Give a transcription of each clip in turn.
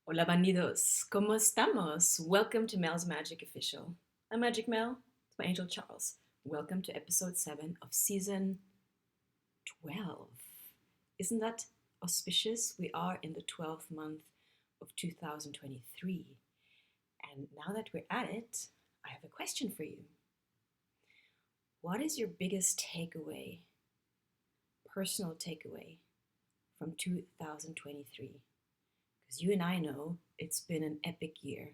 Hola Bandidos, ¿cómo estamos? Welcome to Mel's Magic Official. I'm Magic Mel, it's my angel Charles. Welcome to episode 7 of season 12. Isn't that auspicious? We are in the 12th month of 2023. And now that we're at it, I have a question for you. What is your biggest takeaway, personal takeaway from 2023? Because you and I know it's been an epic year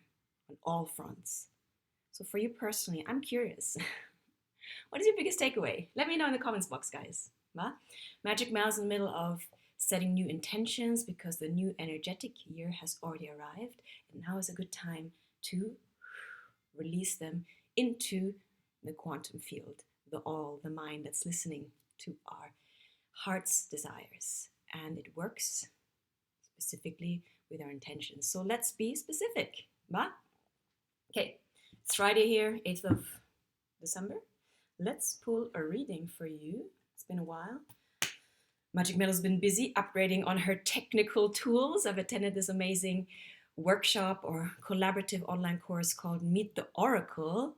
on all fronts. So for you personally, I'm curious. What is your biggest takeaway? Let me know in the comments box, guys. Magic Mouse in the middle of setting new intentions because the new energetic year has already arrived, and now is a good time to release them into the quantum field, the all, the mind that's listening to our heart's desires. And it works specifically with our intentions. So let's be specific. Okay, it's Friday here, 8th of December. Let's pull a reading for you. It's been a while. Magic Meadow's been busy upgrading on her technical tools. I've attended this amazing workshop or collaborative online course called Meet the Oracle.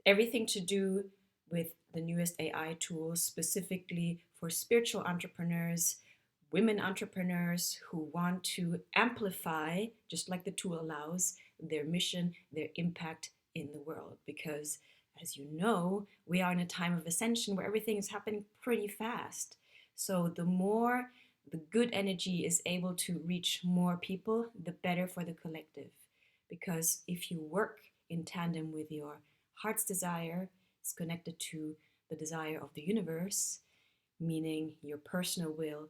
Everything to do with the newest AI tools, specifically for spiritual entrepreneurs, women entrepreneurs who want to amplify, just like the tool allows, their mission, their impact in the world. Because, as you know, we are in a time of ascension where everything is happening pretty fast. So the more the good energy is able to reach more people, the better for the collective. Because if you work in tandem with your heart's desire, it's connected to the desire of the universe, meaning your personal will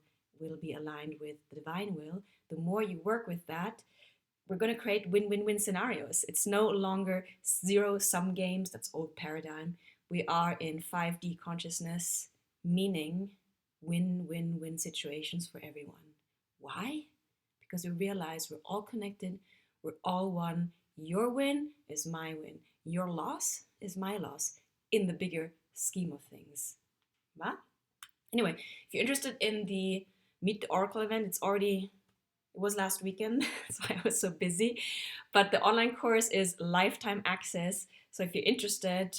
be aligned with the divine will. The more you work with that, we're going to create win-win-win scenarios. It's no longer zero-sum games. That's old paradigm. We are in 5D consciousness, meaning win-win-win situations for everyone. Why? Because we realize we're all connected. We're all one. Your win is my win. Your loss is my loss in the bigger scheme of things. Anyway, if you're interested in the Meet the Oracle event, it was last weekend, that's why I was so busy. But the online course is lifetime access. So if you're interested,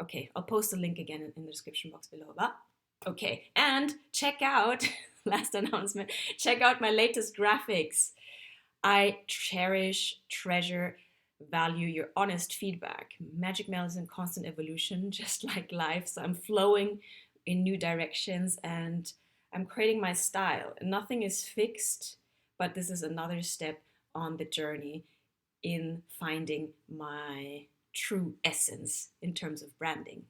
okay, I'll post the link again in the description box below. Okay, and check out, last announcement, check out my latest graphics. I cherish, treasure, value your honest feedback. Magic Mail is in constant evolution, just like life. So I'm flowing in new directions and I'm creating my style. Nothing is fixed, but this is another step on the journey in finding my true essence in terms of branding.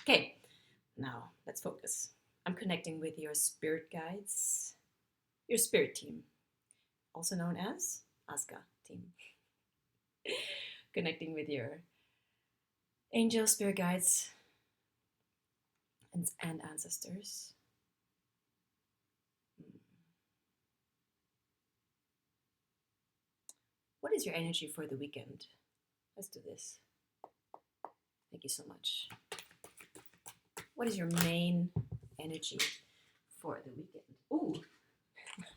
Okay, now let's focus. I'm connecting with your spirit guides, your spirit team, also known as Aska team. Connecting with your angel spirit guides and ancestors. What is your energy for the weekend? Let's do this. Thank you so much. What is your main energy for the weekend? Ooh,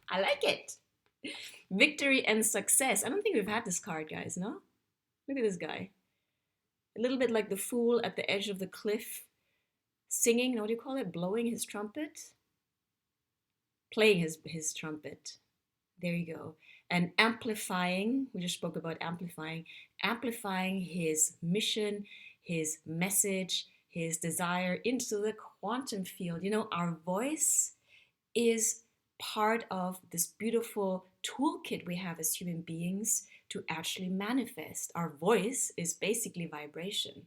I like it. Victory and success. I don't think we've had this card, guys, no? Look at this guy. A little bit like the fool at the edge of the cliff, singing, what do you call it? Blowing his trumpet? Playing his trumpet. There you go. And amplifying, we just spoke about amplifying his mission, his message, his desire into the quantum field. You know, our voice is part of this beautiful toolkit we have as human beings to actually manifest. Our voice is basically vibration.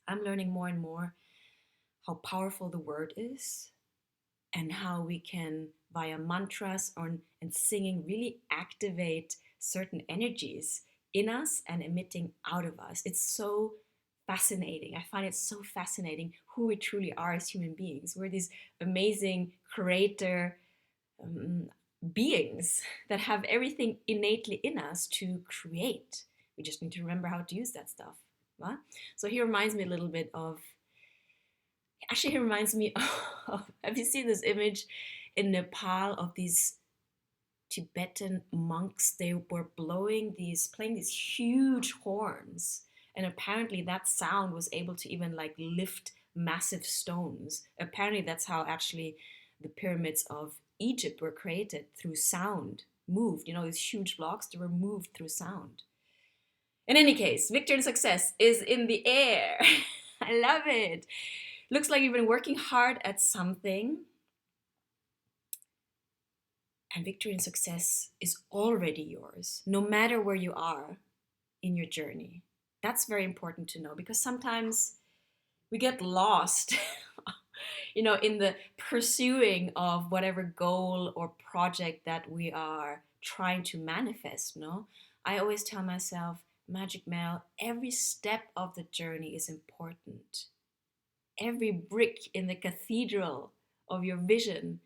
I'm learning more and more how powerful the word is and how we can, via mantras and singing, really activate certain energies in us and emitting out of us. It's so fascinating. I find it so fascinating who we truly are as human beings. We're these amazing creator beings that have everything innately in us to create. We just need to remember how to use that stuff. So he reminds me a little bit of, actually he reminds me of, have you seen this image in Nepal of these Tibetan monks, they were playing these huge horns, and apparently that sound was able to even like lift massive stones. Apparently that's how actually the pyramids of Egypt were created, through sound, moved. These huge blocks, they were moved through sound. In any case, victory and success is in the air. I love it. Looks like you've been working hard at something, and victory and success is already yours, no matter where you are in your journey. That's very important to know, because sometimes we get lost in the pursuing of whatever goal or project that we are trying to manifest. No, I always tell myself, Magic Mel, every step of the journey is important. Every brick in the cathedral of your vision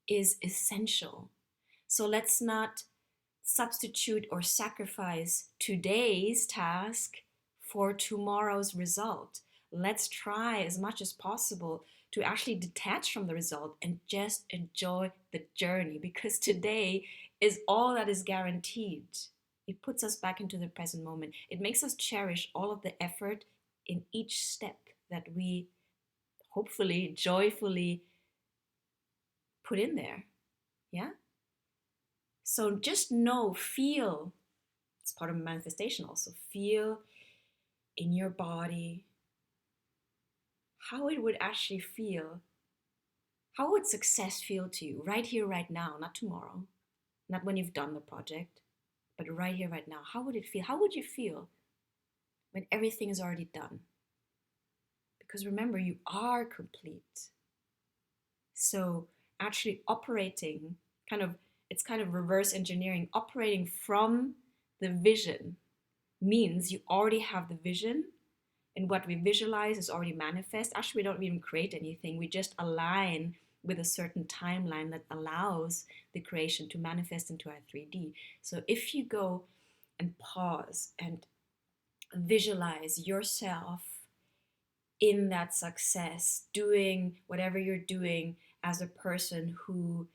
is essential. So let's not substitute or sacrifice today's task for tomorrow's result. Let's try as much as possible to actually detach from the result and just enjoy the journey, because today is all that is guaranteed. It puts us back into the present moment. It makes us cherish all of the effort in each step that we hopefully joyfully put in there. Yeah? So just know, feel, it's part of manifestation also, feel in your body how it would actually feel. How would success feel to you right here, right now, not tomorrow, not when you've done the project, but right here, right now? How would it feel? How would you feel when everything is already done? Because remember, you are complete. So actually operating, it's kind of reverse engineering. Operating from the vision means you already have the vision, and what we visualize is already manifest. Actually, we don't even create anything. We just align with a certain timeline that allows the creation to manifest into our 3D. So if you go and pause and visualize yourself in that success, doing whatever you're doing as a person who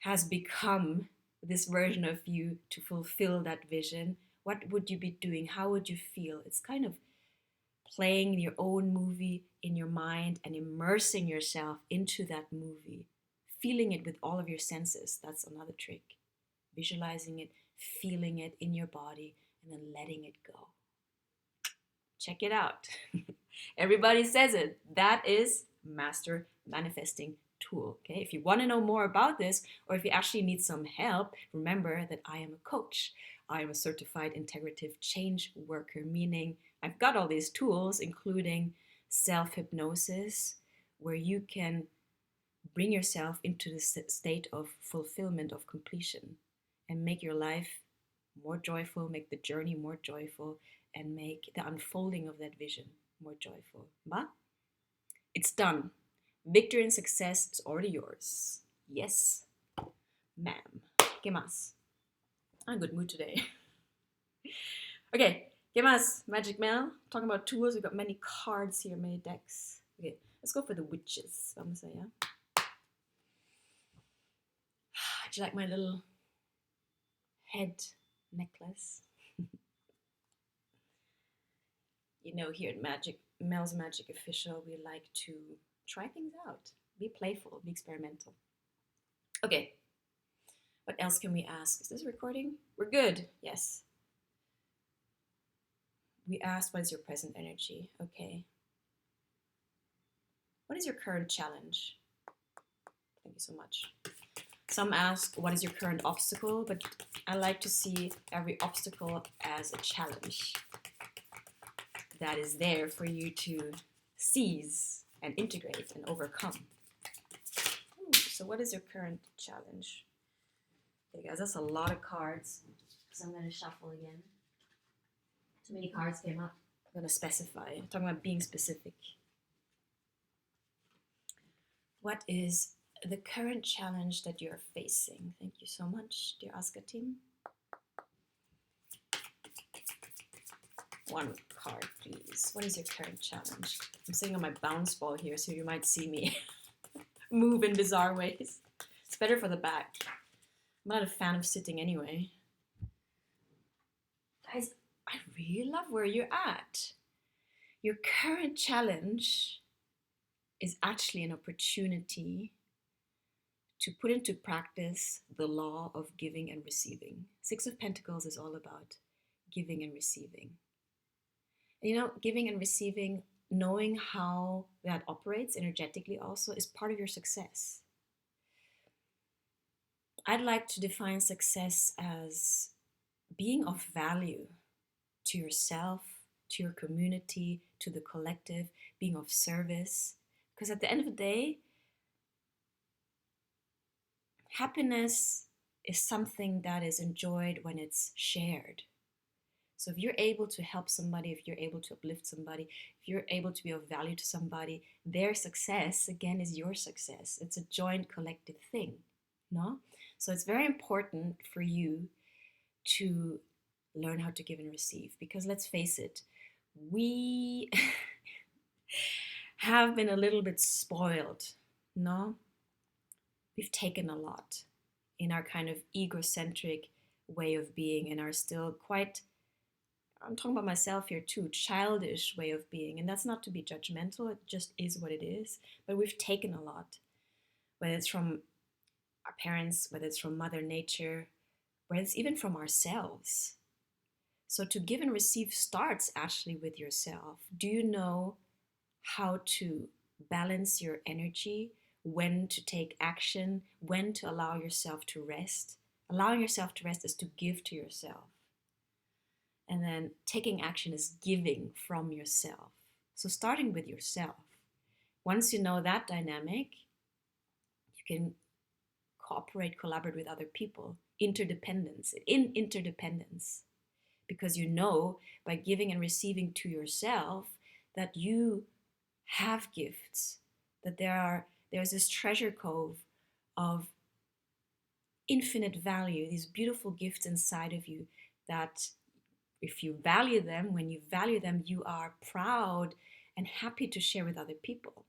has become this version of you to fulfill that vision, what would you be doing? How would you feel? It's kind of playing your own movie in your mind and immersing yourself into that movie, feeling it with all of your senses. That's another trick. Visualizing it, feeling it in your body, and then letting it go. Check it out. Everybody says it. That is Master Manifesting Tool. Okay, if you want to know more about this, or if you actually need some help, remember that I am a coach. I am a certified integrative change worker, meaning I've got all these tools, including self-hypnosis, where you can bring yourself into the state of fulfillment, of completion, and make your life more joyful, make the journey more joyful, and make the unfolding of that vision more joyful. But it's done. Victory and success is already yours. Yes, ma'am. ¿Qué más? I'm in a good mood today. Okay, ¿qué más? Magic Mel. Talking about tools, we've got many cards here, many decks. Okay, let's go for the witches. Vamos allá. Do you like my little head necklace? Here at Mel's Magic Official, we like to try things out, be playful, be experimental. Okay, what else can we ask? Is this recording? We're good. Yes. We asked, what is your present energy? Okay. What is your current challenge? Thank you so much. Some ask, what is your current obstacle? But I like to see every obstacle as a challenge that is there for you to seize and integrate and overcome. So what is your current challenge? Okay, guys, that's a lot of cards. So I'm going to shuffle again. Too many cards came up. I'm going to specify. I'm talking about being specific. What is the current challenge that you're facing? Thank you so much, dear Aska team. One card, please. What is your current challenge? I'm sitting on my bounce ball here, so you might see me move in bizarre ways. It's better for the back. I'm not a fan of sitting anyway. Guys, I really love where you're at. Your current challenge is actually an opportunity to put into practice the law of giving and receiving. Six of Pentacles is all about giving and receiving. And giving and receiving, knowing how that operates energetically also is part of your success. I'd like to define success as being of value to yourself, to your community, to the collective, being of service. Because at the end of the day, happiness is something that is enjoyed when it's shared. So if you're able to help somebody, if you're able to uplift somebody, if you're able to be of value to somebody, their success, again, is your success. It's a joint collective thing, no? So it's very important for you to learn how to give and receive, because let's face it, we have been a little bit spoiled, no? We've taken a lot in our kind of egocentric way of being and are still quite, I'm talking about myself here too, childish way of being. And that's not to be judgmental, it just is what it is. But we've taken a lot, whether it's from our parents, whether it's from Mother Nature, whether it's even from ourselves. So to give and receive starts actually with yourself. Do you know how to balance your energy, when to take action, when to allow yourself to rest? Allowing yourself to rest is to give to yourself. And then taking action is giving from yourself. So starting with yourself. Once you know that dynamic, you can cooperate, collaborate with other people. Interdependence, in interdependence. Because you know by giving and receiving to yourself that you have gifts, that there's this treasure cove of infinite value, these beautiful gifts inside of you that if you value them, when you value them, you are proud and happy to share with other people.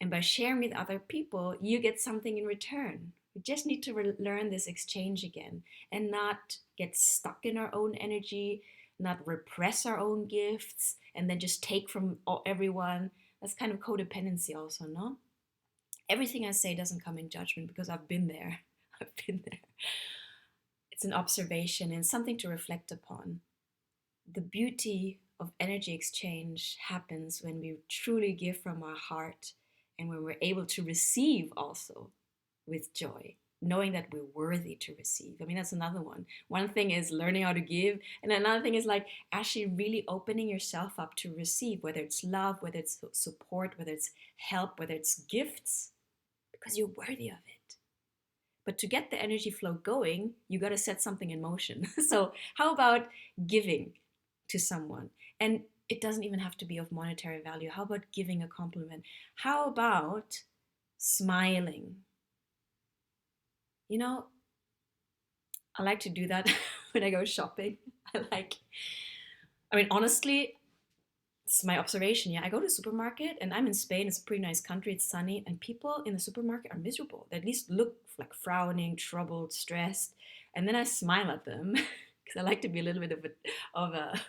And by sharing with other people, you get something in return. We just need to learn this exchange again and not get stuck in our own energy, not repress our own gifts, and then just take from everyone. That's kind of codependency also, no? Everything I say doesn't come in judgment because I've been there. I've been there. It's an observation and something to reflect upon. The beauty of energy exchange happens when we truly give from our heart and when we're able to receive also with joy, knowing that we're worthy to receive. I mean, that's another one. One thing is learning how to give, and another thing is like actually really opening yourself up to receive, whether it's love, whether it's support, whether it's help, whether it's gifts, because you're worthy of it. But to get the energy flow going, you got to set something in motion. So how about giving to someone? And it doesn't even have to be of monetary value. How about giving a compliment? How about smiling? I like to do that when I go shopping. Honestly, it's my observation. Yeah, I go to the supermarket and I'm in Spain. It's a pretty nice country. It's sunny. And people in the supermarket are miserable. They at least look like frowning, troubled, stressed. And then I smile at them because I like to be a little bit of a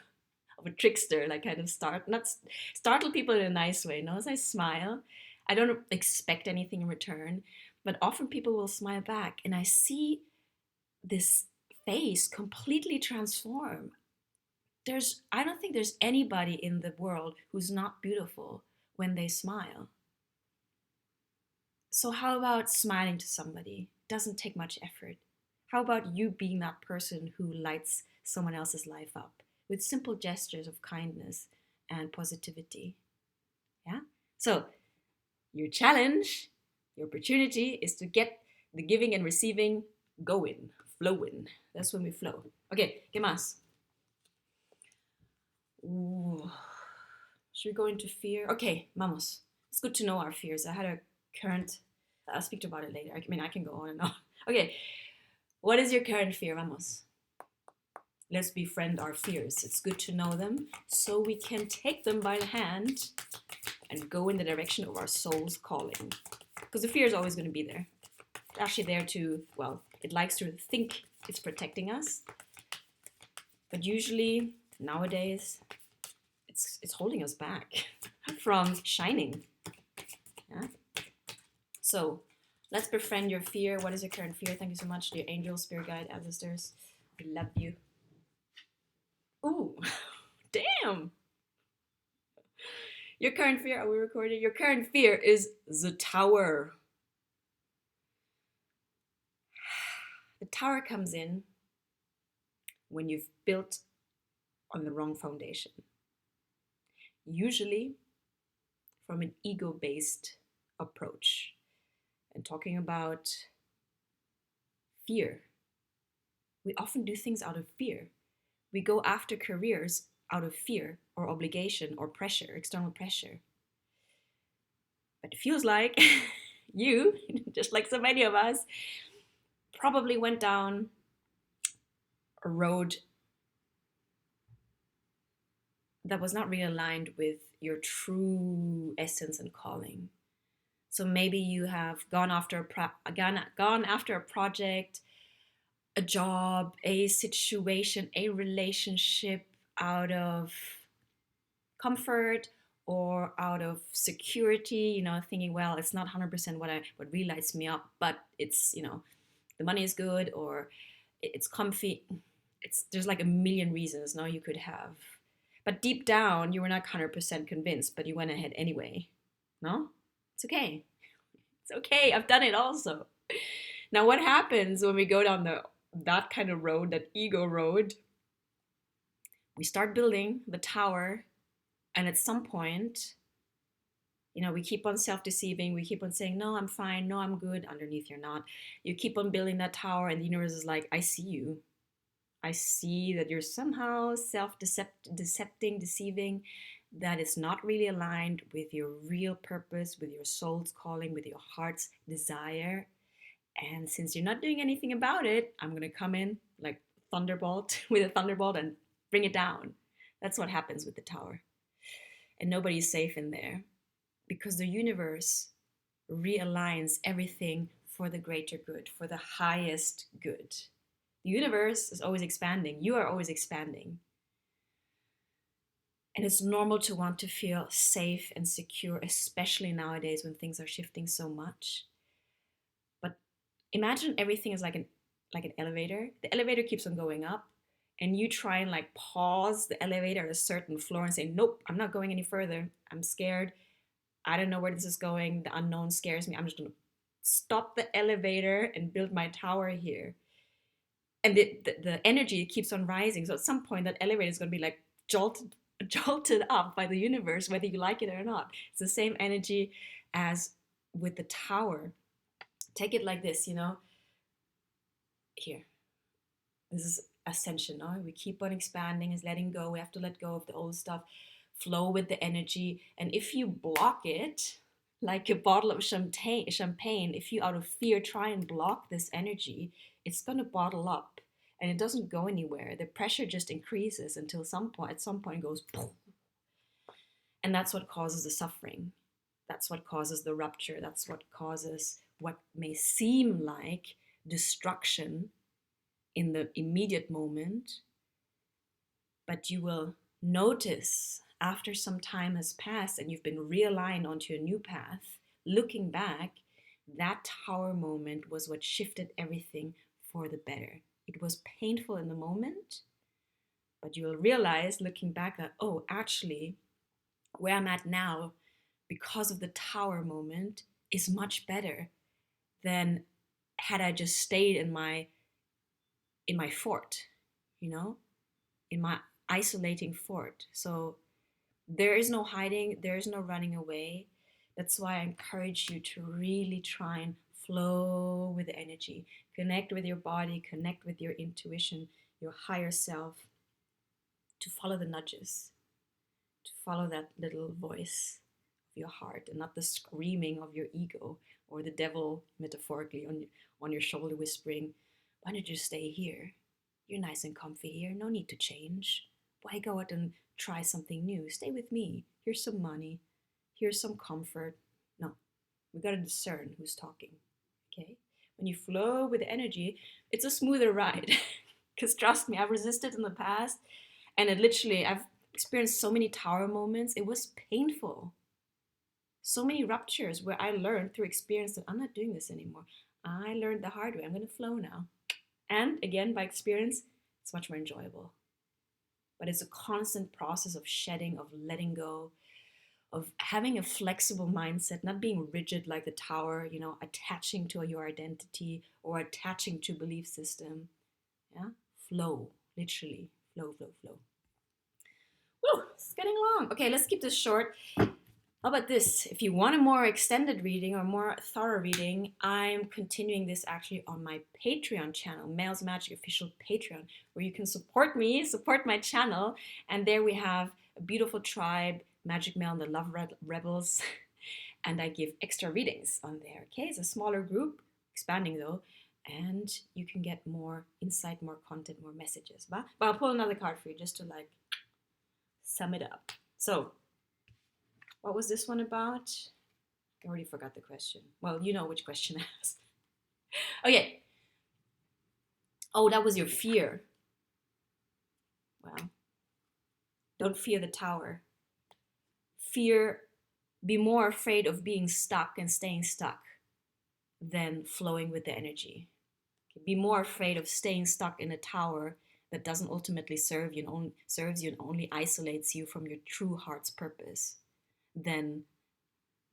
trickster, like kind of startle people in a nice way. No, as I smile, I don't expect anything in return, but often people will smile back and I see this face completely transform. I don't think there's anybody in the world who's not beautiful when they smile. So how about smiling to somebody? Doesn't take much effort. How about you being that person who lights someone else's life up with simple gestures of kindness and positivity? Yeah? So your challenge, your opportunity is to get the giving and receiving going, flowing. That's when we flow. Okay, ¿qué más? Ooh. Should we go into fear? Okay, vamos. It's good to know our fears. I had a current, I'll speak about it later. I can go on and on. Okay, what is your current fear? Vamos. Let's befriend our fears. It's good to know them so we can take them by the hand and go in the direction of our soul's calling. Because the fear is always going to be there. It's actually there to, It likes to think it's protecting us, but usually nowadays it's holding us back from shining. Yeah? So let's befriend your fear. What is your current fear? Thank you so much, dear angels, spirit guide, ancestors. We love you. Ooh, damn. Your current fear, are we recording? Your current fear is the tower. The tower comes in when you've built on the wrong foundation. Usually from an ego-based approach. And talking about fear. We often do things out of fear. We go after careers out of fear or obligation or pressure, external pressure. But it feels like you, just like so many of us, probably went down a road that was not really aligned with your true essence and calling. So maybe you have gone after a project, a job, a situation, a relationship out of comfort or out of security, thinking, well, it's not 100% what really lights me up, but it's, the money is good or it's comfy. There's like a million reasons now you could have. But deep down, you were not 100% convinced, but you went ahead anyway. No? It's okay. It's okay. I've done it also. Now, what happens when we go down that kind of road, that ego road? We start building the tower, and at some point, we keep on self-deceiving. We keep on saying, no, I'm fine. No, I'm good. Underneath, you're not. You keep on building that tower, and the universe is like, I see you. I see that you're somehow deceiving, that is not really aligned with your real purpose, with your soul's calling, with your heart's desire. And since you're not doing anything about it, I'm going to come in like thunderbolt with a thunderbolt and bring it down. That's what happens with the tower. And nobody's safe in there because the universe realigns everything for the greater good, for the highest good. The universe is always expanding. You are always expanding. And it's normal to want to feel safe and secure, especially nowadays when things are shifting so much. But imagine everything is like an elevator. The elevator keeps on going up, and you try and like pause the elevator at a certain floor and say, nope, I'm not going any further. I'm scared. I don't know where this is going. The unknown scares me. I'm just going to stop the elevator and build my tower here. And the energy keeps on rising. So at some point, that elevator is going to be like jolted up by the universe, whether you like it or not. It's the same energy as with the tower. Take it like this, Here. This is ascension, no? We keep on expanding, is letting go. We have to let go of the old stuff, flow with the energy. And if you block it, like a bottle of champagne, if you out of fear try and block this energy, it's going to bottle up and it doesn't go anywhere. The pressure just increases until at some point it goes poof. And that's what causes the suffering. That's what causes the rupture. That's what causes what may seem like destruction in the immediate moment. But you will notice after some time has passed and you've been realigned onto a new path, looking back, that tower moment was what shifted everything for the better. It was painful in the moment, but you will realize looking back that, oh, actually, where I'm at now, because of the tower moment, is much better than had I just stayed in my fort, in my isolating fort. So there is no hiding, there is no running away. That's why I encourage you to really try and flow with the energy, connect with your body, connect with your intuition, your higher self, to follow the nudges, to follow that little voice of your heart and not the screaming of your ego or the devil metaphorically on your shoulder whispering, why don't you stay here? You're nice and comfy here, no need to change. Why go out and try something new? Stay with me. Here's some money. Here's some comfort. No, we got to discern who's talking. Okay? When you flow with the energy, it's a smoother ride. Because trust me, I've resisted in the past, and I've experienced so many tower moments. It was painful. So many ruptures where I learned through experience that I'm not doing this anymore. I learned the hard way. I'm going to flow now. And again, by experience, it's much more enjoyable. But it's a constant process of shedding, of letting go, of having a flexible mindset, not being rigid like the tower, attaching to your identity or attaching to belief system. Yeah, flow, literally, flow, flow, flow. Woo, it's getting long. Okay, let's keep this short. How about this? If you want a more extended reading or more thorough reading, I'm continuing this actually on my Patreon channel, Male's Magic Official Patreon, where you can support me, support my channel. And there we have a beautiful tribe, Magic Male and the Love Rebels. And I give extra readings on there. Okay, it's a smaller group, expanding though. And you can get more insight, more content, more messages. But I'll pull another card for you just to like sum it up. So, what was this one about? I already forgot the question. Well, you know which question I asked. Okay. Oh, that was your fear. Well, don't fear the tower. Be more afraid of being stuck and staying stuck than flowing with the energy. Be more afraid of staying stuck in a tower that doesn't ultimately serve you and only isolates you from your true heart's purpose than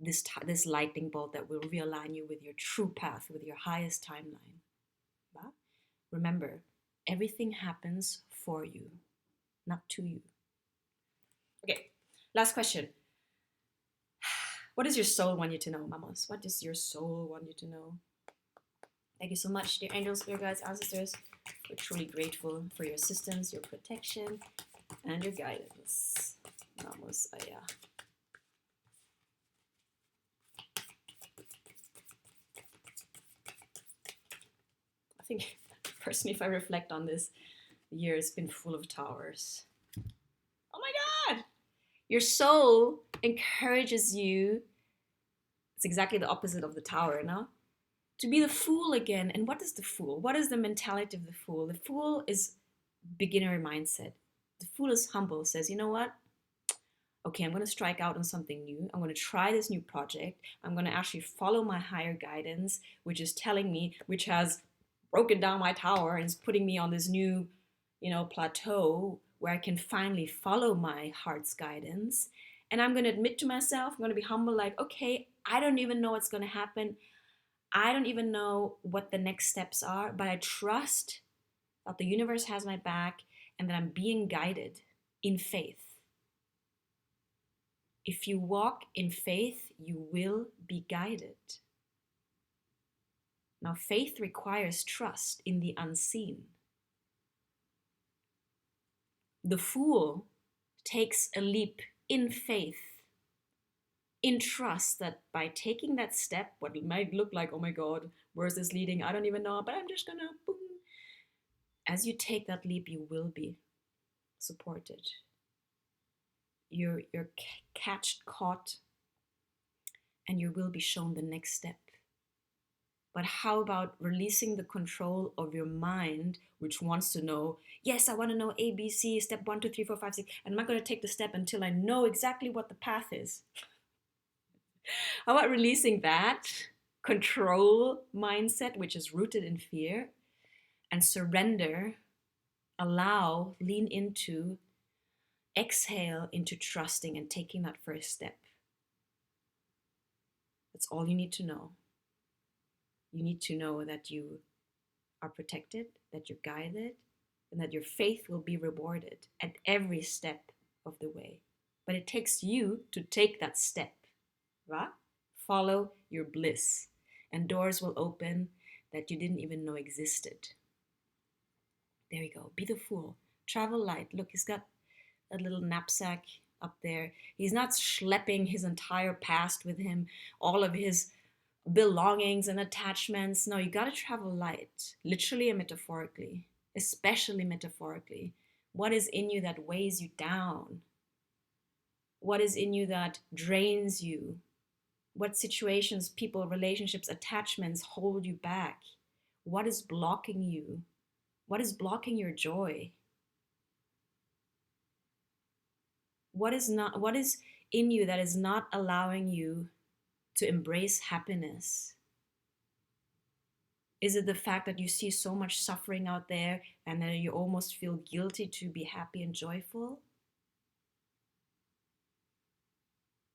this lightning bolt that will realign you with your true path, with your highest timeline. But remember, everything happens for you, not to you. Okay, last question. What does your soul want you to know, mamas? What does your soul want you to know? Thank you so much, dear angels, spirit guides, ancestors. We're truly grateful for your assistance, your protection, and your guidance. Vamos allá. I think, personally, if I reflect on this, the year has been full of towers. Oh my God! Your soul encourages you. It's exactly the opposite of the tower, no? To be the fool again. And what is the fool? What is the mentality of the fool? The fool is beginner mindset. The fool is humble, says, you know what? Okay, I'm going to strike out on something new. I'm going to try this new project. I'm going to actually follow my higher guidance, which is telling me, which has broken down my tower and is putting me on this new, plateau where I can finally follow my heart's guidance. And I'm going to admit to myself, I'm going to be humble, like, okay, I don't even know what's going to happen. I don't even know what the next steps are, but I trust that the universe has my back and that I'm being guided in faith. If you walk in faith, you will be guided. Now, faith requires trust in the unseen. The fool takes a leap in faith, in trust that by taking that step, what it might look like, oh my God, where's this leading? I don't even know, but I'm just gonna boom. As you take that leap, you will be supported. You're caught, and you will be shown the next step. But how about releasing the control of your mind, which wants to know, yes, I want to know A, B, C, step 1, 2, 3, 4, 5, 6, and I'm not going to take the step until I know exactly what the path is. How about releasing that control mindset, which is rooted in fear, and surrender, allow, lean into, exhale into trusting and taking that first step? That's all you need to know. You need to know that you are protected, that you're guided, and that your faith will be rewarded at every step of the way. But it takes you to take that step, right? Follow your bliss, and doors will open that you didn't even know existed. There you go. Be the fool. Travel light. Look, he's got a little knapsack up there. He's not schlepping his entire past with him, all of his belongings and attachments. No, you got to travel light, literally and metaphorically, especially metaphorically. What is in you that weighs you down? What is in you that drains you? What situations, people, relationships, attachments hold you back? What is blocking you? What is blocking your joy? What is in you that is not allowing you to embrace happiness? Is it the fact that you see so much suffering out there and that you almost feel guilty to be happy and joyful?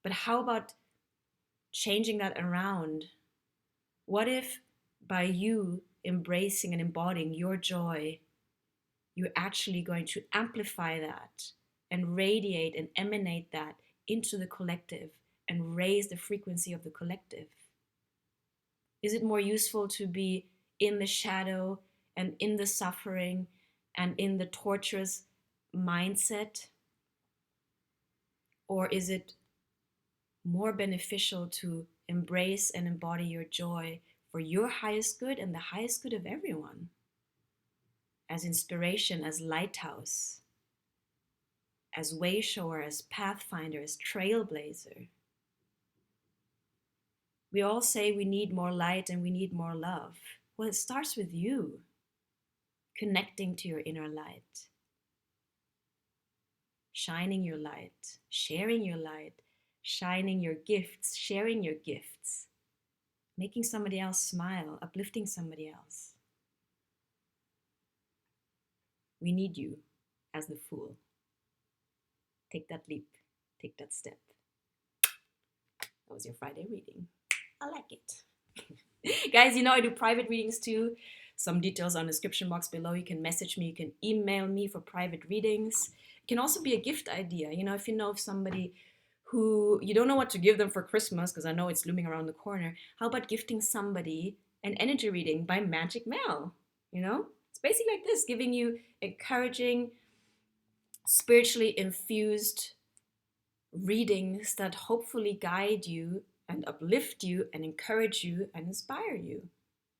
But how about changing that around? What if by you embracing and embodying your joy, you're actually going to amplify that and radiate and emanate that into the collective and raise the frequency of the collective? Is it more useful to be in the shadow and in the suffering and in the torturous mindset? Or is it more beneficial to embrace and embody your joy for your highest good and the highest good of everyone? As inspiration, as lighthouse, as wayshower, as pathfinder, as trailblazer. We all say we need more light and we need more love. Well, it starts with you connecting to your inner light, shining your light, sharing your light, shining your gifts, sharing your gifts, making somebody else smile, uplifting somebody else. We need you as the fool. Take that leap, take that step. That was your Friday reading. I like it. Guys, you know I do private readings too. Some details on the description box below. You can message me, you can email me for private readings. It can also be a gift idea. You know, if you know of somebody who you don't know what to give them for Christmas, because I know it's looming around the corner, how about gifting somebody an energy reading by Magic Mel? You know, it's basically like this, giving you encouraging, spiritually infused readings that hopefully guide you and uplift you and encourage you and inspire you.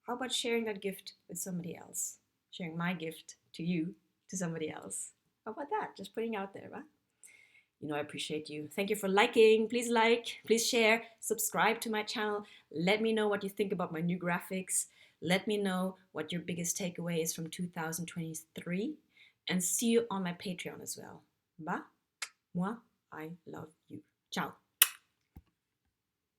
How about sharing that gift with somebody else? Sharing my gift to you, to somebody else. How about that? Just putting out there, right? You know, I appreciate you. Thank you for liking. Please like, please share, subscribe to my channel. Let me know what you think about my new graphics. Let me know what your biggest takeaway is from 2023. And see you on my Patreon as well. Bye. Moi, I love you. Ciao.